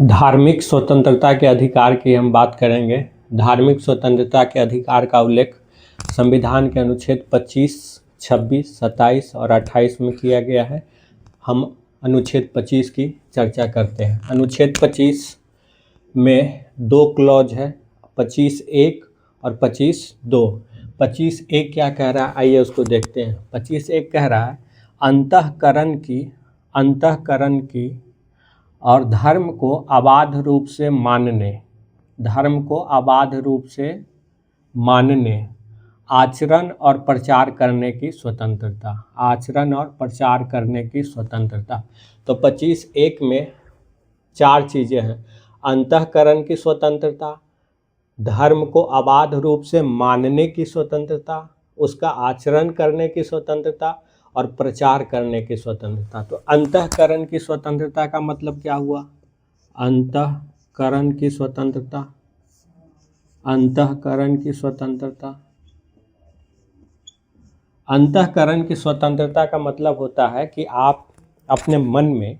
धार्मिक स्वतंत्रता के अधिकार की हम बात करेंगे। धार्मिक स्वतंत्रता के अधिकार का उल्लेख संविधान के अनुच्छेद 25, 26, 27 और 28 में किया गया है। हम अनुच्छेद 25 की चर्चा करते हैं। अनुच्छेद 25 में दो क्लॉज है, 25(1) और 25(2). 25(1) क्या कह रहा है, आइए उसको देखते हैं। 25(1) कह रहा है अंतःकरण की और धर्म को अबाध रूप से मानने, आचरण और प्रचार करने की स्वतंत्रता। तो 25(1) में चार चीजें हैं: अंतःकरण की स्वतंत्रता, धर्म को अबाध रूप से मानने की स्वतंत्रता, उसका आचरण करने की स्वतंत्रता और प्रचार करने की स्वतंत्रता। तो अंतःकरण की स्वतंत्रता का मतलब क्या हुआ? अंतःकरण की स्वतंत्रता का मतलब होता है कि आप अपने मन में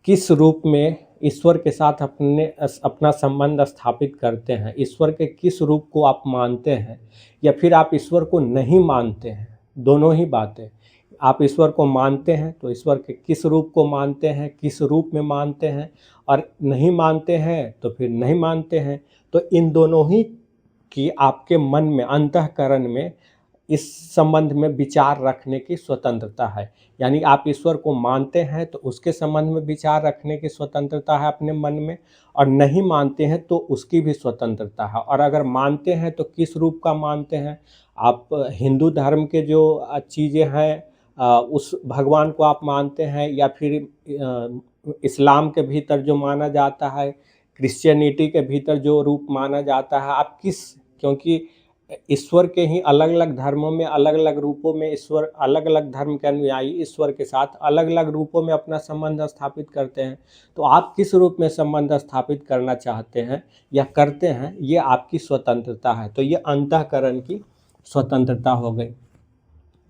किस रूप में ईश्वर के साथ अपना संबंध स्थापित करते हैं, ईश्वर के किस रूप को आप मानते हैं या फिर आप ईश्वर को नहीं मानते हैं। दोनों ही बातें। आप ईश्वर को मानते हैं तो ईश्वर के किस रूप को मानते हैं, किस रूप में मानते हैं, और नहीं मानते हैं तो फिर नहीं मानते हैं। तो इन दोनों ही की आपके मन में, अंतःकरण में इस संबंध में विचार रखने की स्वतंत्रता है। यानी आप ईश्वर को मानते हैं तो उसके संबंध में विचार रखने की स्वतंत्रता है अपने मन में, और नहीं मानते हैं तो उसकी भी स्वतंत्रता है। और अगर मानते हैं तो किस रूप का मानते हैं? आप हिंदू धर्म के जो चीज़ें हैं उस भगवान को आप मानते हैं, या फिर इस्लाम के भीतर जो माना जाता है, क्रिश्चियनिटी के भीतर जो रूप माना जाता है, आप किस, क्योंकि ईश्वर के ही अलग अलग धर्मों में अलग अलग रूपों में ईश्वर, अलग अलग धर्म के अनुयायी ईश्वर के साथ अलग अलग रूपों में अपना संबंध स्थापित करते हैं। तो आप किस रूप में संबंध स्थापित करना चाहते हैं या करते हैं, ये आपकी स्वतंत्रता है। तो ये अंतःकरण की स्वतंत्रता हो गई।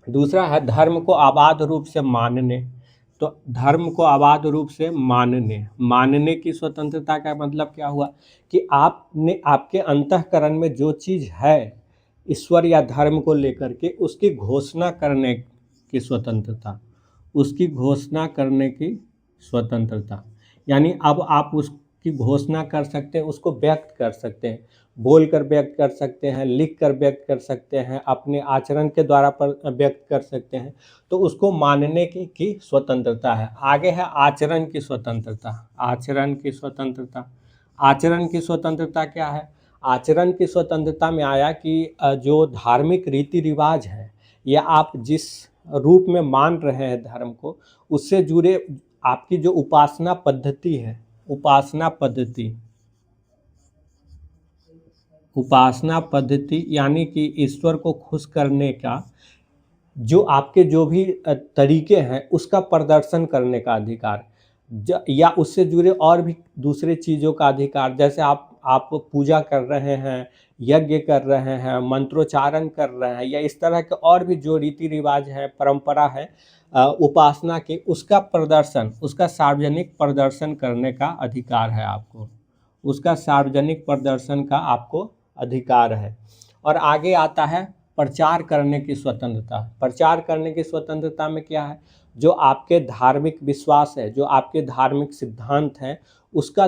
दूसरा है धर्म को अबाध रूप से मानने। तो धर्म को अबाध रूप से मानने की स्वतंत्रता का मतलब क्या हुआ कि आपने, आपके अंतःकरण में जो चीज़ है ईश्वर या धर्म को लेकर के, उसकी घोषणा करने की स्वतंत्रता। यानी अब आप उसकी घोषणा कर सकते हैं, उसको व्यक्त कर सकते हैं, बोलकर व्यक्त कर सकते हैं, लिखकर व्यक्त कर सकते हैं, अपने आचरण के द्वारा पर व्यक्त कर सकते हैं। तो उसको मानने की स्वतंत्रता है। आगे है आचरण की स्वतंत्रता। आचरण की स्वतंत्रता क्या है? आचरण की स्वतंत्रता में आया कि जो धार्मिक रीति रिवाज है या आप जिस रूप में मान रहे हैं धर्म को, उससे जुड़े आपकी जो उपासना पद्धति है, उपासना पद्धति यानी कि ईश्वर को खुश करने का जो आपके जो भी तरीके हैं उसका प्रदर्शन करने का अधिकार, या उससे जुड़े और भी दूसरे चीज़ों का अधिकार। जैसे आप पूजा कर रहे हैं, यज्ञ कर रहे हैं, मंत्रोच्चारण कर रहे हैं, या इस तरह के और भी जो रीति रिवाज है, परंपरा है उपासना के, उसका प्रदर्शन, उसका सार्वजनिक प्रदर्शन करने का अधिकार है आपको। उसका सार्वजनिक प्रदर्शन का आपको अधिकार है। और आगे आता है प्रचार करने की स्वतंत्रता। प्रचार करने की स्वतंत्रता में क्या है? जो आपके धार्मिक विश्वास है, जो आपके धार्मिक सिद्धांत हैं, उसका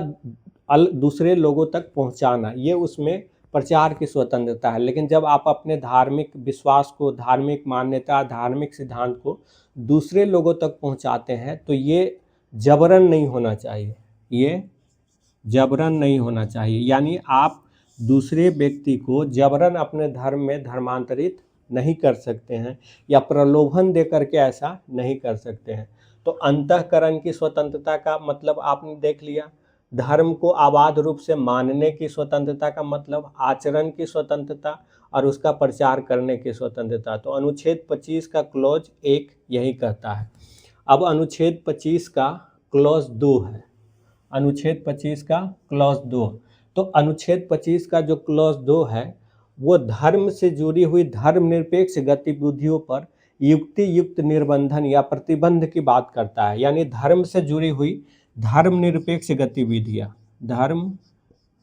दूसरे लोगों तक पहुंचाना, ये उसमें प्रचार की स्वतंत्रता है। लेकिन जब आप अपने धार्मिक विश्वास को, धार्मिक मान्यता, धार्मिक सिद्धांत को दूसरे लोगों तक पहुंचाते हैं तो ये जबरन नहीं होना चाहिए। यानी आप दूसरे व्यक्ति को जबरन अपने धर्म में धर्मांतरित नहीं कर सकते हैं या प्रलोभन दे करके ऐसा नहीं कर सकते हैं। तो अंतःकरण की स्वतंत्रता का मतलब आपने देख लिया। धर्म को अबाध रूप से मानने की स्वतंत्रता का मतलब आचरण की स्वतंत्रता और उसका प्रचार करने की स्वतंत्रता। तो अनुच्छेद 25 का क्लॉज 1 यही कहता है। अब अनुच्छेद 25 का क्लॉज 2 है। अनुच्छेद 25 का क्लॉज 2। तो अनुच्छेद 25 का जो क्लॉज 2 है वो धर्म से जुड़ी हुई धर्मनिरपेक्ष गतिविधियों पर युक्ति युक्त निर्बंधन या प्रतिबंध की बात करता है, यानी धर्म से जुड़ी हुई धर्मनिरपेक्ष गतिविधियाँ, धर्मनिरपेक्ष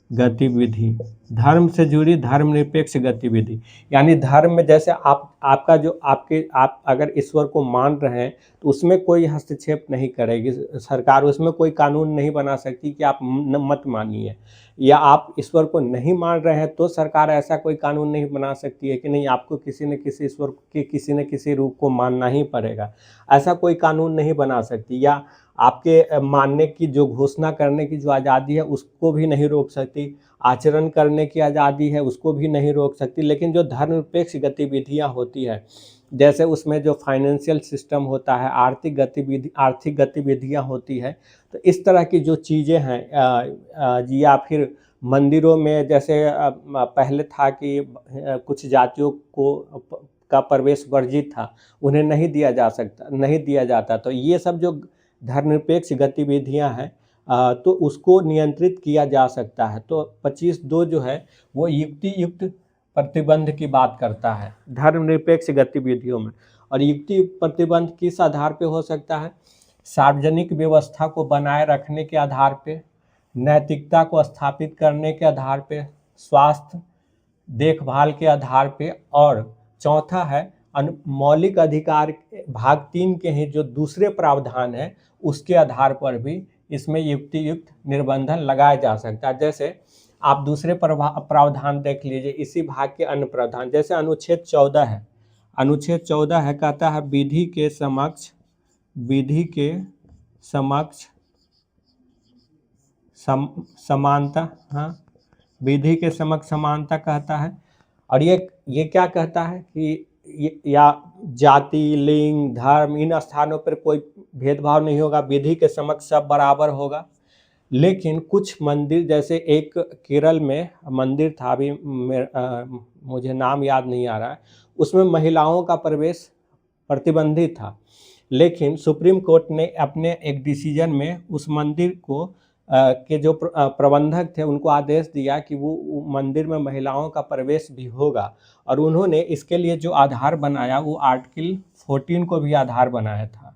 गतिविधि धर्म से जुड़ी धर्मनिरपेक्ष गतिविधि, यानी धर्म में जैसे आपका जो आप अगर ईश्वर को मान रहे हैं तो उसमें कोई हस्तक्षेप नहीं करेगी सरकार, उसमें कोई कानून नहीं बना सकती कि आप मत मानिए, या आप ईश्वर को नहीं मान रहे हैं तो सरकार ऐसा कोई कानून नहीं बना सकती है कि नहीं आपको किसी न किसी ईश्वर के किसी न किसी रूप को मानना ही पड़ेगा, ऐसा कोई कानून नहीं बना सकती। या आपके मानने की जो घोषणा करने की जो आज़ादी है उसको भी नहीं रोक सकती, आचरण करने की आज़ादी है उसको भी नहीं रोक सकती। लेकिन जो धर्मनिरपेक्ष गतिविधियाँ होती है, जैसे उसमें जो फाइनेंशियल सिस्टम होता है, आर्थिक गतिविधियाँ होती है, तो इस तरह की जो चीज़ें हैं या फिर मंदिरों में जैसे पहले था कि कुछ जातियों को का प्रवेश वर्जित था, उन्हें नहीं दिया जाता, तो ये सब जो धर्मनिरपेक्ष गतिविधियां हैं तो उसको नियंत्रित किया जा सकता है। तो 25(2) जो है वो युक्ति युक्त प्रतिबंध की बात करता है धर्मनिरपेक्ष गतिविधियों में। और युक्ति युक्त प्रतिबंध किस आधार पे हो सकता है? सार्वजनिक व्यवस्था को बनाए रखने के आधार पे, नैतिकता को स्थापित करने के आधार पे, स्वास्थ्य देखभाल के आधार पे, और चौथा है मौलिक अधिकार भाग 3 के ही जो दूसरे प्रावधान है उसके आधार पर भी इसमें युक्ति युक्त निर्बंधन लगाया जा सकता है। जैसे आप दूसरे प्रावधान देख लीजिए इसी भाग के अन्य प्रावधान, जैसे अनुच्छेद 14 है। अनुच्छेद 14 है, कहता है विधि के समक्ष समानता, हाँ विधि के समक्ष समानता कहता है। और ये क्या कहता है कि या जाति, लिंग, धर्म, इन स्थानों पर कोई भेदभाव नहीं होगा, विधि के समक्ष सब बराबर होगा। लेकिन कुछ मंदिर, जैसे एक केरल में मंदिर था, अभी मुझे नाम याद नहीं आ रहा है, उसमें महिलाओं का प्रवेश प्रतिबंधित था, लेकिन सुप्रीम कोर्ट ने अपने एक डिसीजन में उस मंदिर को के जो प्रबंधक थे उनको आदेश दिया कि वो मंदिर में महिलाओं का प्रवेश भी होगा। और उन्होंने इसके लिए जो आधार बनाया वो आर्टिकल 14 को भी आधार बनाया था,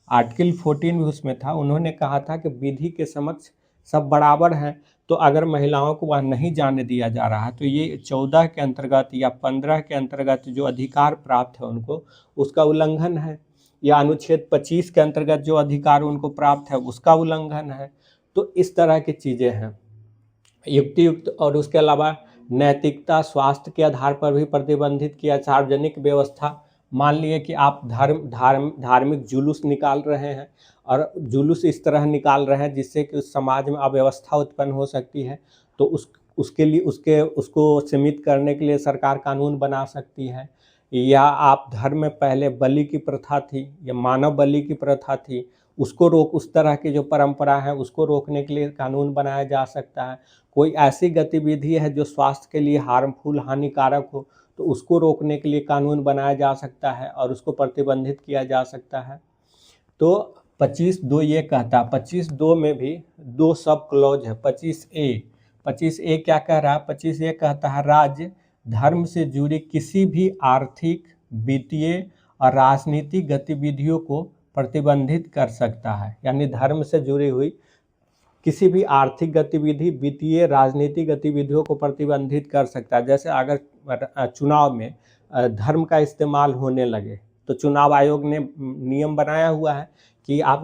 आर्टिकल 14 भी उसमें था। उन्होंने कहा था कि विधि के समक्ष सब बराबर हैं, तो अगर महिलाओं को वहाँ नहीं जाने दिया जा रहा है तो ये 14 के अंतर्गत या 15 के अंतर्गत जो अधिकार प्राप्त है उनको, उसका उल्लंघन है, या अनुच्छेद 25 के अंतर्गत जो अधिकार उनको प्राप्त है उसका उल्लंघन है। तो इस तरह की चीज़ें हैं युक्ति युक्त। और उसके अलावा नैतिकता, स्वास्थ्य के आधार पर भी प्रतिबंधित किया। सार्वजनिक व्यवस्था, मान लिए कि आप धार्मिक जुलूस निकाल रहे हैं और जुलूस इस तरह निकाल रहे हैं जिससे कि उस समाज में अव्यवस्था उत्पन्न हो सकती है, तो उसके लिए उसको सीमित करने के लिए सरकार कानून बना सकती है। या आप धर्म में पहले बलि की प्रथा थी या मानव बलि की प्रथा थी, उसको उस तरह की जो परंपरा है उसको रोकने के लिए कानून बनाया जा सकता है। कोई ऐसी गतिविधि है जो स्वास्थ्य के लिए हार्मफुल, हानिकारक हो, तो उसको रोकने के लिए कानून बनाया जा सकता है और उसको प्रतिबंधित किया जा सकता है। तो 25(2) ये कहता है। 25(2) में भी 2 सब क्लॉज है। 25(a) क्या कह रहा है? 25(a) कहता है राज्य धर्म से जुड़ी किसी भी आर्थिक, वित्तीय और राजनीतिक गतिविधियों को प्रतिबंधित कर सकता है। यानी धर्म से जुड़ी हुई किसी भी आर्थिक गतिविधि, वित्तीय, राजनीतिक गतिविधियों को प्रतिबंधित कर सकता है। जैसे अगर चुनाव में धर्म का इस्तेमाल होने लगे तो चुनाव आयोग ने नियम बनाया हुआ है कि आप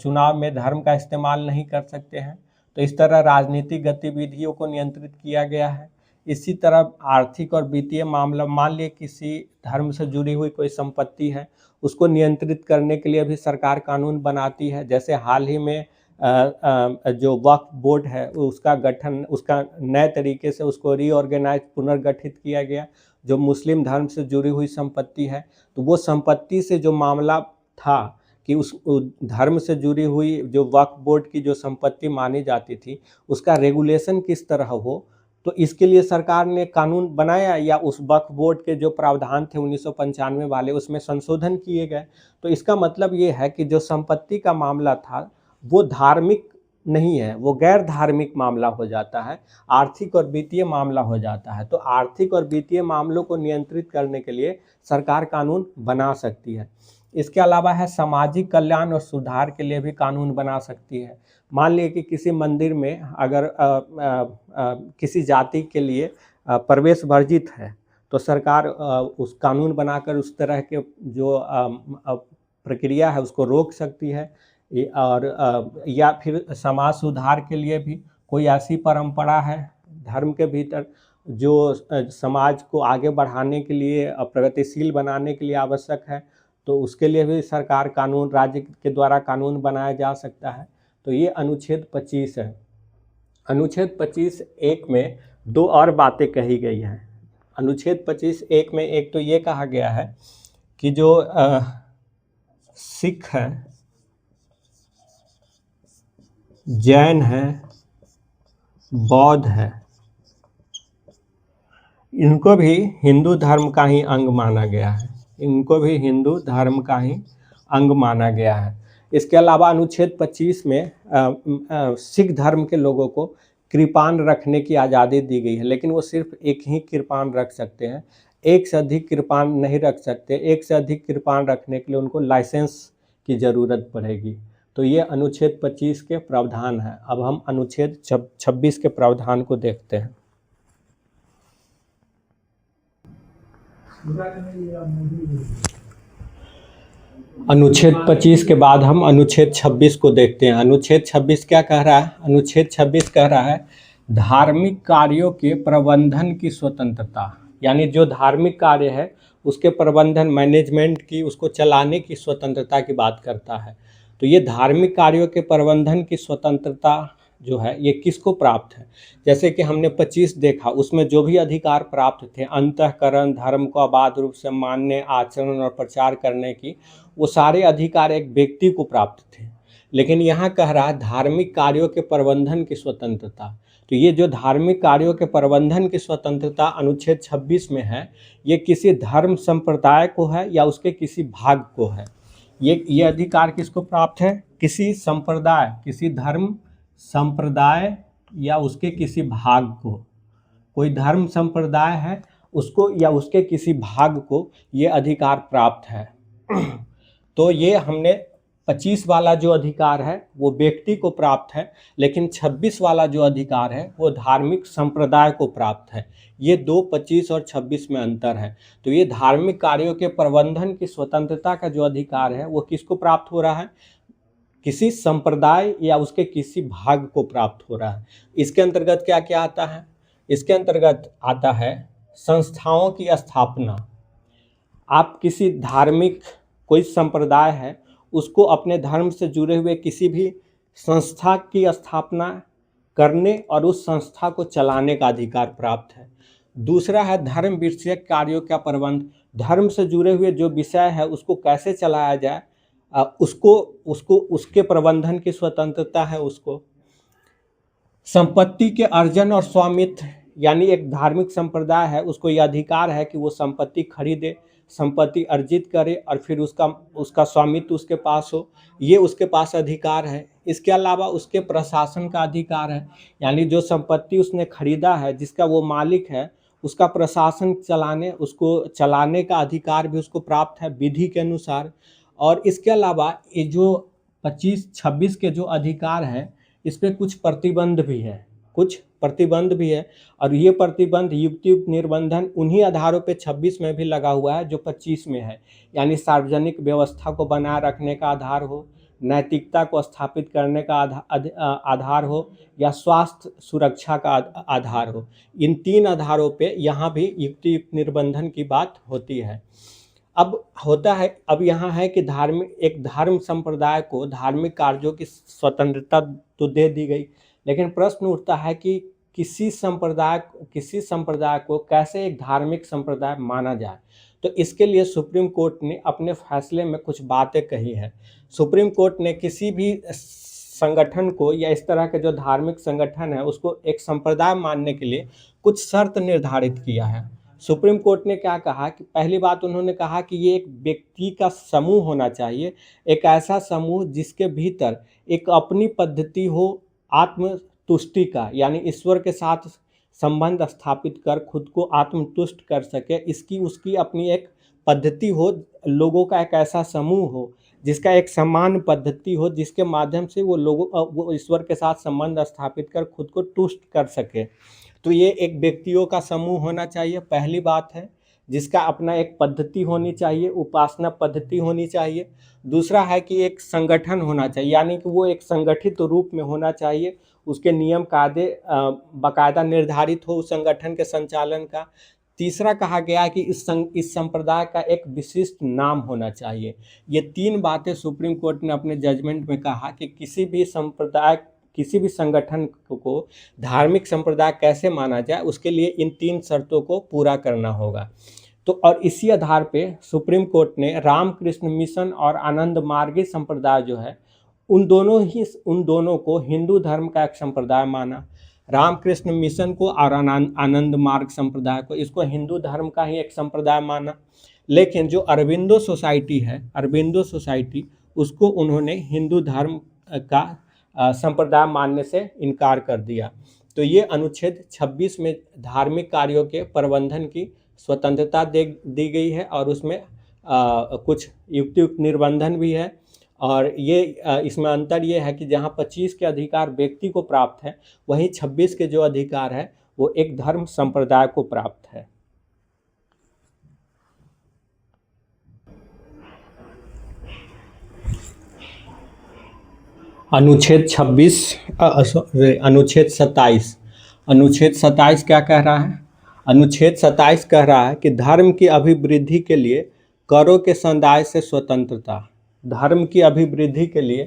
चुनाव में धर्म का इस्तेमाल नहीं कर सकते हैं। तो इस तरह राजनीतिक गतिविधियों को नियंत्रित किया गया है। इसी तरह आर्थिक और वित्तीय मामला, मान लिए किसी धर्म से जुड़ी हुई कोई संपत्ति है, उसको नियंत्रित करने के लिए भी सरकार कानून बनाती है। जैसे हाल ही में जो वक्फ बोर्ड है उसका गठन, उसका नए तरीके से उसको रीऑर्गेनाइज, पुनर्गठित किया गया। जो मुस्लिम धर्म से जुड़ी हुई संपत्ति है, तो वो संपत्ति से जो मामला था कि उस धर्म से जुड़ी हुई जो वक्फ बोर्ड की जो संपत्ति मानी जाती थी उसका रेगुलेशन किस तरह हो, तो इसके लिए सरकार ने कानून बनाया, या उस वक्फ बोर्ड के जो प्रावधान थे 1995 वाले उसमें संशोधन किए गए। तो इसका मतलब ये है कि जो संपत्ति का मामला था वो धार्मिक नहीं है, वो गैर धार्मिक मामला हो जाता है, आर्थिक और वित्तीय मामला हो जाता है। तो आर्थिक और वित्तीय मामलों को नियंत्रित करने के लिए सरकार कानून बना सकती है। इसके अलावा है सामाजिक कल्याण और सुधार के लिए भी कानून बना सकती है। मान लीजिए कि किसी मंदिर में अगर किसी जाति के लिए प्रवेश वर्जित है, तो सरकार उस कानून बनाकर उस तरह के जो प्रक्रिया है उसको रोक सकती है। और या फिर समाज सुधार के लिए भी कोई ऐसी परंपरा है धर्म के भीतर जो समाज को आगे बढ़ाने के लिए, प्रगतिशील बनाने के लिए आवश्यक है, तो उसके लिए भी सरकार कानून, राज्य के द्वारा कानून बनाया जा सकता है। तो ये अनुच्छेद 25 है। अनुच्छेद 25(1) में दो और बातें कही गई हैं। अनुच्छेद 25(1) में एक तो ये कहा गया है कि जो सिख है, जैन है, बौद्ध है, इनको भी हिंदू धर्म का ही अंग माना गया है। इनको भी हिंदू धर्म का ही अंग माना गया है। इसके अलावा अनुच्छेद 25 में सिख धर्म के लोगों को कृपान रखने की आज़ादी दी गई है, लेकिन वो सिर्फ एक ही कृपान रख सकते हैं, एक से अधिक कृपान नहीं रख सकते। एक से अधिक कृपान रखने के लिए उनको लाइसेंस की ज़रूरत पड़ेगी। तो ये अनुच्छेद 25 के प्रावधान हैं। अब हम अनुच्छेद 26 के प्रावधान को देखते हैं। अनुच्छेद 25 के बाद हम अनुच्छेद 26 को देखते हैं। अनुच्छेद 26 क्या कह रहा है? अनुच्छेद 26 कह रहा है धार्मिक कार्यों के प्रबंधन की स्वतंत्रता, यानी जो धार्मिक कार्य है उसके प्रबंधन, मैनेजमेंट की, उसको चलाने की स्वतंत्रता की बात करता है। तो ये धार्मिक कार्यों के प्रबंधन की स्वतंत्रता जो है ये किसको प्राप्त है? जैसे कि हमने 25 देखा, उसमें जो भी अधिकार प्राप्त थे, अंतःकरण, धर्म को अबाध रूप से मानने, आचरण और प्रचार करने की, वो सारे अधिकार एक व्यक्ति को प्राप्त थे। लेकिन यहाँ कह रहा है धार्मिक कार्यों के प्रबंधन की स्वतंत्रता। तो ये जो धार्मिक कार्यों के प्रबंधन की स्वतंत्रता अनुच्छेद 26 में है, ये किसी धर्म संप्रदाय को है या उसके किसी भाग को है। ये अधिकार किसको प्राप्त है? किसी संप्रदाय, किसी धर्म संप्रदाय या उसके किसी भाग को। कोई धर्म संप्रदाय है उसको या उसके किसी भाग को ये अधिकार प्राप्त है। तो ये हमने 25 वाला जो अधिकार है वो व्यक्ति को प्राप्त है, लेकिन 26 वाला जो अधिकार है वो धार्मिक संप्रदाय को प्राप्त है। ये दो 25 और 26 में अंतर है। तो ये धार्मिक कार्यों के प्रबंधन की स्वतंत्रता का जो अधिकार है वो किसको प्राप्त हो रहा है? किसी संप्रदाय या उसके किसी भाग को प्राप्त हो रहा है। इसके अंतर्गत क्या क्या आता है? इसके अंतर्गत आता है संस्थाओं की स्थापना। आप किसी धार्मिक, कोई संप्रदाय है, उसको अपने धर्म से जुड़े हुए किसी भी संस्था की स्थापना करने और उस संस्था को चलाने का अधिकार प्राप्त है। दूसरा है धर्म विषयक कार्यों का प्रबंध। धर्म से जुड़े हुए जो विषय है उसको कैसे चलाया जाए, उसके प्रबंधन की स्वतंत्रता है उसको। संपत्ति के अर्जन और स्वामित्व, यानी एक धार्मिक संप्रदाय है उसको यह अधिकार है कि वो संपत्ति खरीदे, संपत्ति अर्जित करे और फिर उसका स्वामित्व उसके पास हो, ये उसके पास अधिकार है। इसके अलावा उसके प्रशासन का अधिकार है, यानी जो संपत्ति उसने खरीदा है, जिसका वो मालिक है, उसका प्रशासन चलाने, उसको चलाने का अधिकार भी उसको प्राप्त है विधि के अनुसार। और इसके अलावा ये जो 25-26 के जो अधिकार हैं, इस पे कुछ प्रतिबंध भी है, और ये प्रतिबंध युक्तियुक्त निर्बंधन उन्हीं आधारों पे 26 में भी लगा हुआ है जो 25 में है। यानी सार्वजनिक व्यवस्था को बनाए रखने का आधार हो, नैतिकता को स्थापित करने का आधार हो, या स्वास्थ्य सुरक्षा का आधार हो। इन 3 आधारों पे यहाँ भी युक्तियुक्त निर्बंधन की बात होती है। अब यहाँ है कि एक धर्म संप्रदाय को धार्मिक कार्यों की स्वतंत्रता तो दे दी गई, लेकिन प्रश्न उठता है कि किसी संप्रदाय को कैसे एक धार्मिक संप्रदाय माना जाए। तो इसके लिए सुप्रीम कोर्ट ने अपने फैसले में कुछ बातें कही है। सुप्रीम कोर्ट ने किसी भी संगठन को या इस तरह के जो धार्मिक संगठन है उसको एक संप्रदाय मानने के लिए कुछ शर्त निर्धारित किया है। सुप्रीम कोर्ट ने क्या कहा कि पहली बात उन्होंने कहा कि ये एक व्यक्ति का समूह होना चाहिए, एक ऐसा समूह जिसके भीतर एक अपनी पद्धति हो, आत्मतुष्टि का, यानी ईश्वर के साथ संबंध स्थापित कर खुद को आत्मतुष्ट कर सके, इसकी उसकी अपनी एक पद्धति हो, लोगों का एक ऐसा समूह हो जिसका एक समान पद्धति हो, जिसके माध्यम से वो ईश्वर के साथ संबंध स्थापित कर खुद को तुष्ट कर सके। तो ये एक व्यक्तियों का समूह होना चाहिए, पहली बात है, जिसका अपना एक पद्धति होनी चाहिए, उपासना पद्धति होनी चाहिए। दूसरा है कि एक संगठन होना चाहिए, यानी कि वो एक संगठित रूप में होना चाहिए, उसके नियम कायदे बाकायदा निर्धारित हो उस संगठन के संचालन का। तीसरा कहा गया है कि इस संप्रदाय का एक विशिष्ट नाम होना चाहिए। ये 3 बातें सुप्रीम कोर्ट ने अपने जजमेंट में कहा कि किसी भी संप्रदाय, किसी भी संगठन को धार्मिक संप्रदाय कैसे माना जाए, उसके लिए इन 3 शर्तों को पूरा करना होगा। तो और इसी आधार पे सुप्रीम कोर्ट ने रामकृष्ण मिशन और आनंद मार्गी संप्रदाय जो है, उन दोनों को हिंदू धर्म का एक संप्रदाय माना। रामकृष्ण मिशन को और आनंद मार्ग संप्रदाय को, इसको हिंदू धर्म का ही एक संप्रदाय माना। लेकिन जो अरबिंदो सोसाइटी है, अरबिंदो सोसाइटी, उसको उन्होंने हिंदू धर्म का संप्रदाय मानने से इनकार कर दिया। तो ये अनुच्छेद 26 में धार्मिक कार्यों के प्रबंधन की स्वतंत्रता दी गई है, और उसमें कुछ युक्त निर्बंधन भी है। और ये इसमें अंतर ये है कि जहाँ 25 के अधिकार व्यक्ति को प्राप्त है, वहीं 26 के जो अधिकार है वो एक धर्म संप्रदाय को प्राप्त है। अनुच्छेद 27, अनुच्छेद 27, अनुच्छेद 27 क्या कह रहा है? अनुच्छेद 27 कह रहा है कि धर्म की अभिवृद्धि के लिए करों के संदाय से स्वतंत्रता। धर्म की अभिवृद्धि के लिए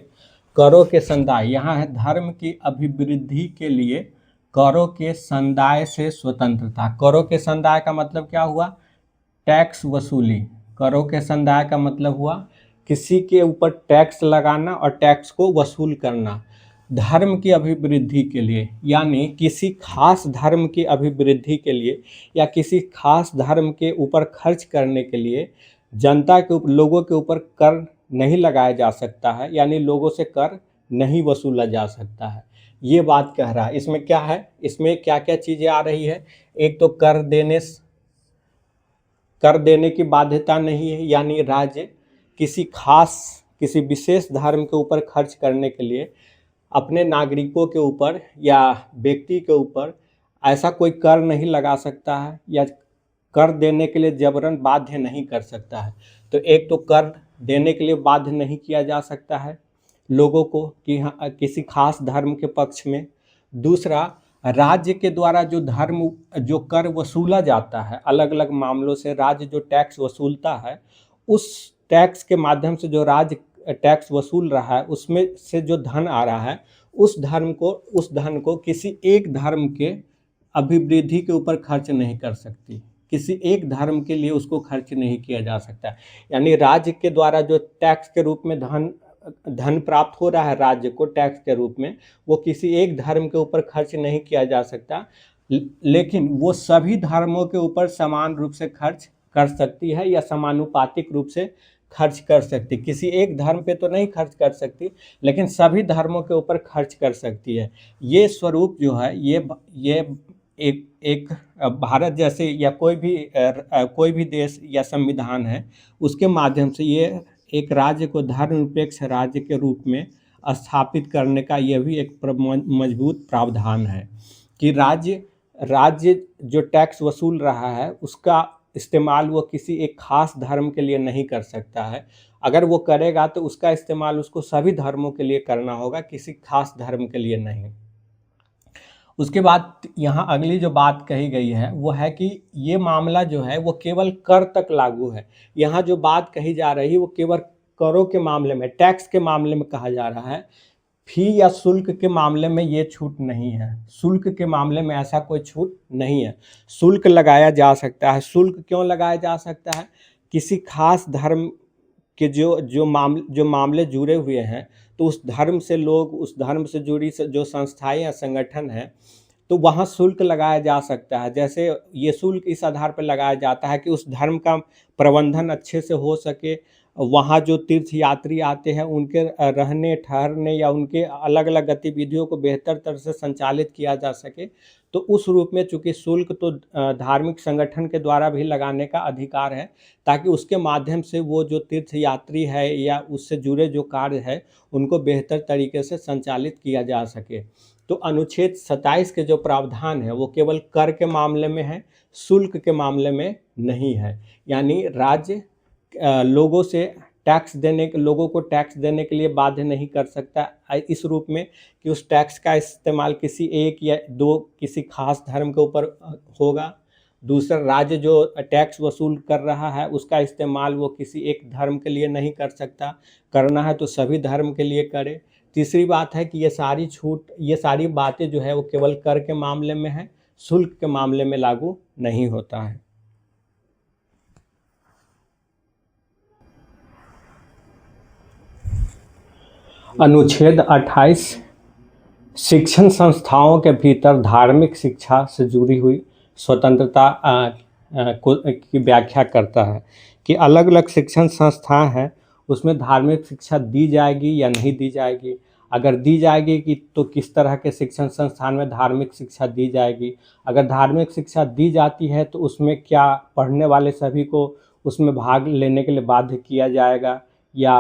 करों के संदाय, यहाँ है धर्म की अभिवृद्धि के लिए करों के संदाय से स्वतंत्रता। करों के संदाय का मतलब क्या हुआ? टैक्स वसूली। करों के संदाय का मतलब हुआ किसी के ऊपर टैक्स लगाना और टैक्स को वसूल करना। धर्म की अभिवृद्धि के लिए, यानी किसी खास धर्म की अभिवृद्धि के लिए या किसी खास धर्म के ऊपर खर्च करने के लिए जनता के ऊपर, लोगों के ऊपर कर नहीं लगाया जा सकता है, यानी लोगों से कर नहीं वसूला जा सकता है। ये बात कह रहा है। इसमें क्या है, इसमें क्या क्या चीज़ें आ रही है? एक तो कर देने की बाध्यता नहीं है, यानी राज्य किसी विशेष धर्म के ऊपर खर्च करने के लिए अपने नागरिकों के ऊपर या व्यक्ति के ऊपर ऐसा कोई कर नहीं लगा सकता है, या कर देने के लिए जबरन बाध्य नहीं कर सकता है। तो एक तो कर देने के लिए बाध्य नहीं किया जा सकता है लोगों को कि हाँ किसी खास धर्म के पक्ष में। दूसरा, राज्य के द्वारा जो कर वसूला जाता है, अलग अलग मामलों से राज्य जो टैक्स वसूलता है, उस टैक्स के माध्यम से जो राज्य टैक्स वसूल रहा है, उसमें से जो धन आ रहा है, उस धन को किसी एक धर्म के अभिवृद्धि के ऊपर खर्च नहीं कर सकती, किसी एक धर्म के लिए उसको खर्च नहीं किया जा सकता। यानी राज्य के द्वारा जो टैक्स के रूप में धन प्राप्त हो रहा है राज्य को टैक्स के रूप में, वो किसी एक धर्म के ऊपर खर्च नहीं किया जा सकता, लेकिन वो सभी धर्मों के ऊपर समान रूप से खर्च कर सकती है या समानुपातिक रूप से खर्च कर सकती। किसी एक धर्म पे तो नहीं खर्च कर सकती, लेकिन सभी धर्मों के ऊपर खर्च कर सकती है। ये स्वरूप जो है, ये एक भारत जैसे या कोई भी देश या संविधान है, उसके माध्यम से ये एक राज्य को धर्मनिरपेक्ष राज्य के रूप में स्थापित करने का यह भी एक मजबूत प्रावधान है कि राज्य जो टैक्स वसूल रहा है उसका इस्तेमाल वो किसी एक खास धर्म के लिए नहीं कर सकता है। अगर वो करेगा तो उसका इस्तेमाल उसको सभी धर्मों के लिए करना होगा, किसी खास धर्म के लिए नहीं। उसके बाद यहाँ अगली जो बात कही गई है वो है कि ये मामला जो है वो केवल कर तक लागू है। यहाँ जो बात कही जा रही है वो केवल करों के मामले में, टैक्स के मामले में कहा जा रहा है। फी या शुल्क के मामले में ये छूट नहीं है। शुल्क के मामले में ऐसा कोई छूट नहीं है। शुल्क लगाया जा सकता है। शुल्क क्यों लगाया जा सकता है? किसी खास धर्म के जो मामले जुड़े हुए हैं, तो उस धर्म से लोग, उस धर्म से जुड़ी जो संस्थाएं या संगठन हैं, तो वहाँ शुल्क लगाया जा सकता है। जैसे ये शुल्क इस आधार पर लगाया जाता है कि उस धर्म का प्रबंधन अच्छे से हो सके, वहाँ जो तीर्थ यात्री आते हैं उनके रहने ठहरने या उनके अलग अलग गतिविधियों को बेहतर तरह से संचालित किया जा सके, तो उस रूप में चूँकि शुल्क तो धार्मिक संगठन के द्वारा भी लगाने का अधिकार है, ताकि उसके माध्यम से वो जो तीर्थ यात्री है या उससे जुड़े जो कार्य है उनको बेहतर तरीके से संचालित किया जा सके। तो अनुच्छेद 27 के जो प्रावधान है वो केवल कर के मामले में है, शुल्क के मामले में नहीं है। यानी राज्य लोगों को टैक्स देने के लिए बाध्य नहीं कर सकता इस रूप में कि उस टैक्स का इस्तेमाल किसी एक या दो किसी खास धर्म के ऊपर होगा। दूसरा, राज्य जो टैक्स वसूल कर रहा है उसका इस्तेमाल वो किसी एक धर्म के लिए नहीं कर सकता, करना है तो सभी धर्म के लिए करे। तीसरी बात है कि ये सारी बातें जो है वो केवल कर के मामले में है, शुल्क के मामले में लागू नहीं होता है। अनुच्छेद 28 शिक्षण संस्थाओं के भीतर धार्मिक शिक्षा से जुड़ी हुई स्वतंत्रता की व्याख्या करता है कि अलग अलग शिक्षण संस्थाएं हैं उसमें धार्मिक शिक्षा दी जाएगी या नहीं दी जाएगी। अगर दी जाएगी कि तो किस तरह के शिक्षण संस्थान में धार्मिक शिक्षा दी जाएगी। अगर धार्मिक शिक्षा दी जाती है तो उसमें क्या पढ़ने वाले सभी को उसमें भाग लेने के लिए बाध्य किया जाएगा या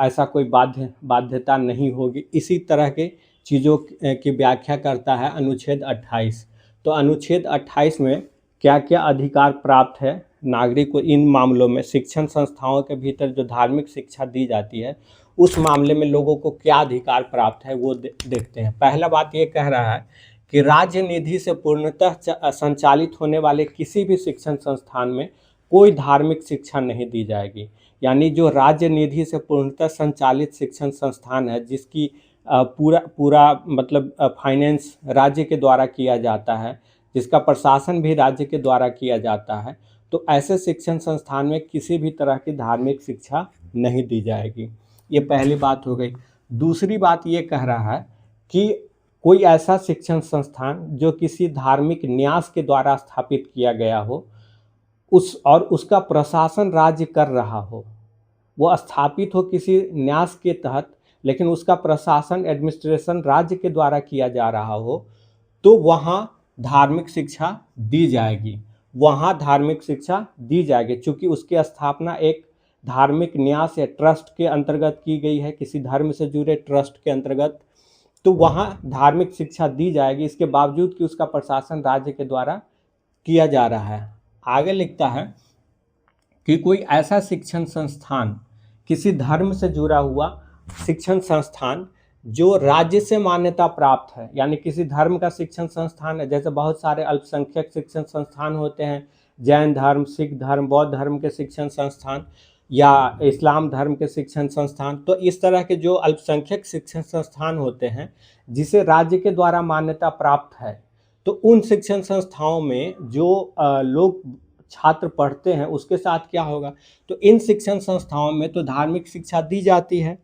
ऐसा कोई बाध्यता नहीं होगी। इसी तरह के चीज़ों की व्याख्या करता है अनुच्छेद 28। तो अनुच्छेद 28 में क्या क्या अधिकार प्राप्त है नागरिक को इन मामलों में, शिक्षण संस्थाओं के भीतर जो धार्मिक शिक्षा दी जाती है उस मामले में लोगों को क्या अधिकार प्राप्त है वो देखते हैं। पहला बात ये कह रहा है कि राज्य निधि से पूर्णतः संचालित होने वाले किसी भी शिक्षण संस्थान में कोई धार्मिक शिक्षा नहीं दी जाएगी। यानी जो राज्य निधि से पूर्णतः संचालित शिक्षण संस्थान है जिसकी पूरा मतलब फाइनेंस राज्य के द्वारा किया जाता है, जिसका प्रशासन भी राज्य के द्वारा किया जाता है, तो ऐसे शिक्षण संस्थान में किसी भी तरह की धार्मिक शिक्षा नहीं दी जाएगी। ये पहली बात हो गई। दूसरी बात ये कह रहा है कि कोई ऐसा शिक्षण संस्थान जो किसी धार्मिक न्यास के द्वारा स्थापित किया गया हो उसका प्रशासन राज्य कर रहा हो, वो स्थापित हो किसी न्यास के तहत लेकिन उसका प्रशासन एडमिनिस्ट्रेशन राज्य के द्वारा किया जा रहा हो, तो वहाँ धार्मिक शिक्षा दी जाएगी। वहाँ धार्मिक शिक्षा दी जाएगी चूँकि उसकी स्थापना एक धार्मिक न्यास या ट्रस्ट के अंतर्गत की गई है, किसी धर्म से जुड़े ट्रस्ट के अंतर्गत, तो वहाँ धार्मिक शिक्षा दी जाएगी इसके बावजूद कि उसका प्रशासन राज्य के द्वारा किया जा रहा है। आगे लिखता है कि कोई ऐसा शिक्षण संस्थान, किसी धर्म से जुड़ा हुआ शिक्षण संस्थान जो राज्य से मान्यता प्राप्त है, यानी किसी धर्म का शिक्षण संस्थान है, जैसे बहुत सारे अल्पसंख्यक शिक्षण संस्थान होते हैं, जैन धर्म, सिख धर्म, बौद्ध धर्म के शिक्षण संस्थान या इस्लाम धर्म के शिक्षण संस्थान। तो इस तरह के जो अल्पसंख्यक शिक्षण संस्थान होते हैं जिसे राज्य के द्वारा मान्यता प्राप्त है, तो उन शिक्षण संस्थाओं में जो लोग छात्र पढ़ते हैं उसके साथ क्या होगा, तो इन शिक्षण संस्थाओं में तो धार्मिक शिक्षा दी जाती है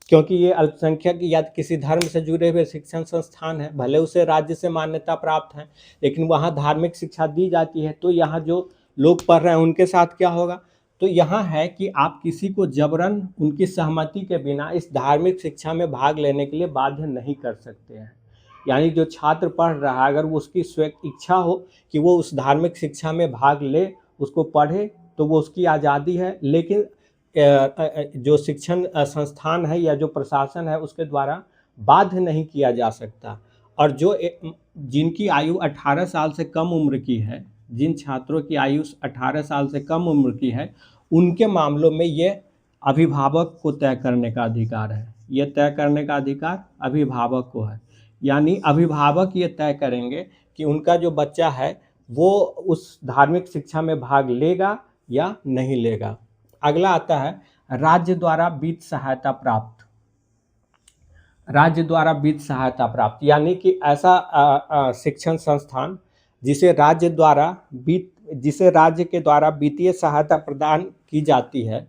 क्योंकि ये अल्पसंख्यक या किसी धर्म से जुड़े हुए शिक्षण संस्थान है, भले उसे राज्य से मान्यता प्राप्त है लेकिन वहाँ धार्मिक शिक्षा दी जाती है। तो यहाँ जो लोग पढ़ रहे हैं उनके साथ क्या होगा, तो यहाँ है कि आप किसी को जबरन उनकी सहमति के बिना इस धार्मिक शिक्षा में भाग लेने के लिए बाध्य नहीं कर सकते हैं। यानी जो छात्र पढ़ रहा है अगर वो उसकी स्व इच्छा हो कि वो उस धार्मिक शिक्षा में भाग ले, उसको पढ़े, तो वो उसकी आज़ादी है, लेकिन जो शिक्षण संस्थान है या जो प्रशासन है उसके द्वारा बाध्य नहीं किया जा सकता। और जिनकी आयु 18 साल से कम उम्र की है, जिन छात्रों की आयु 18 साल से कम उम्र की है, उनके मामलों में ये अभिभावक को तय करने का अधिकार है। ये तय करने का अधिकार अभिभावक को है। यानी अभिभावक ये तय करेंगे कि उनका जो बच्चा है वो उस धार्मिक शिक्षा में भाग लेगा या नहीं लेगा। अगला आता है राज्य द्वारा वित्त सहायता प्राप्त। राज्य द्वारा वित्त सहायता प्राप्त यानी कि ऐसा शिक्षण संस्थान जिसे राज्य के द्वारा वित्तीय सहायता प्रदान की जाती है,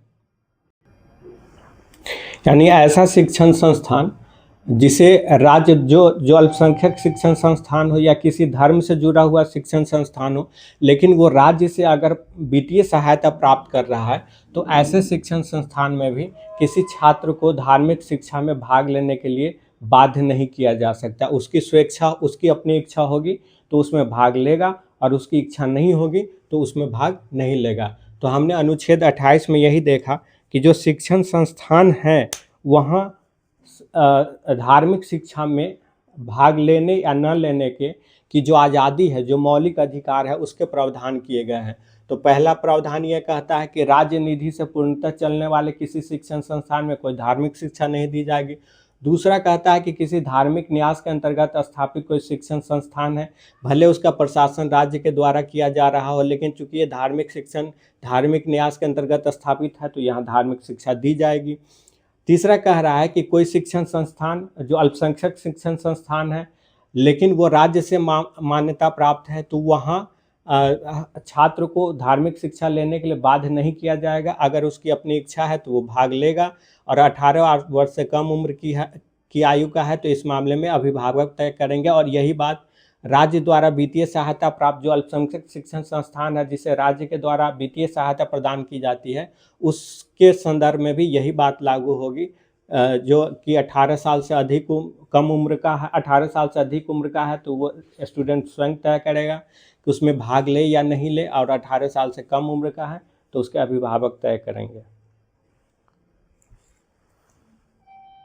यानी ऐसा शिक्षण संस्थान जिसे राज्य जो जो अल्पसंख्यक शिक्षण संस्थान हो या किसी धर्म से जुड़ा हुआ शिक्षण संस्थान हो, लेकिन वो राज्य से अगर वित्तीय सहायता प्राप्त कर रहा है, तो ऐसे शिक्षण संस्थान में भी किसी छात्र को धार्मिक शिक्षा में भाग लेने के लिए बाध्य नहीं किया जा सकता। उसकी स्वेच्छा, उसकी अपनी इच्छा होगी तो उसमें भाग लेगा, और उसकी इच्छा नहीं होगी तो उसमें भाग नहीं लेगा। तो हमने अनुच्छेद 28 में यही देखा कि जो शिक्षण संस्थान हैं वहाँ धार्मिक शिक्षा में भाग लेने या न लेने की जो आज़ादी है, जो मौलिक अधिकार है, उसके प्रावधान किए गए हैं। तो पहला प्रावधान यह कहता है कि राज्य निधि से पूर्णतः चलने वाले किसी शिक्षण संस्थान में कोई धार्मिक शिक्षा नहीं दी जाएगी। दूसरा कहता है कि किसी धार्मिक न्यास के अंतर्गत स्थापित कोई शिक्षण संस्थान है, भले उसका प्रशासन राज्य के द्वारा किया जा रहा हो, लेकिन चूंकि ये धार्मिक न्यास के अंतर्गत स्थापित है तो यहाँ धार्मिक शिक्षा दी जाएगी। तीसरा कह रहा है कि कोई शिक्षण संस्थान जो अल्पसंख्यक शिक्षण संस्थान है, लेकिन वो राज्य से मान्यता प्राप्त है, तो वहाँ छात्र को धार्मिक शिक्षा लेने के लिए बाध्य नहीं किया जाएगा। अगर उसकी अपनी इच्छा है तो वो भाग लेगा, और 18 वर्ष से कम उम्र की आयु का है तो इस मामले में अभिभावक तय करेंगे। और यही बात राज्य द्वारा वित्तीय सहायता प्राप्त जो अल्पसंख्यक शिक्षण संस्थान है, जिसे राज्य के द्वारा वित्तीय सहायता प्रदान की जाती है, उसके संदर्भ में भी यही बात लागू होगी। जो कि 18 साल से अधिक कम उम्र का है, 18 साल से अधिक उम्र का है तो वो स्टूडेंट स्वयं तय करेगा कि उसमें भाग ले या नहीं ले, और 18 साल से कम उम्र का है तो उसके अभिभावक तय करेंगे।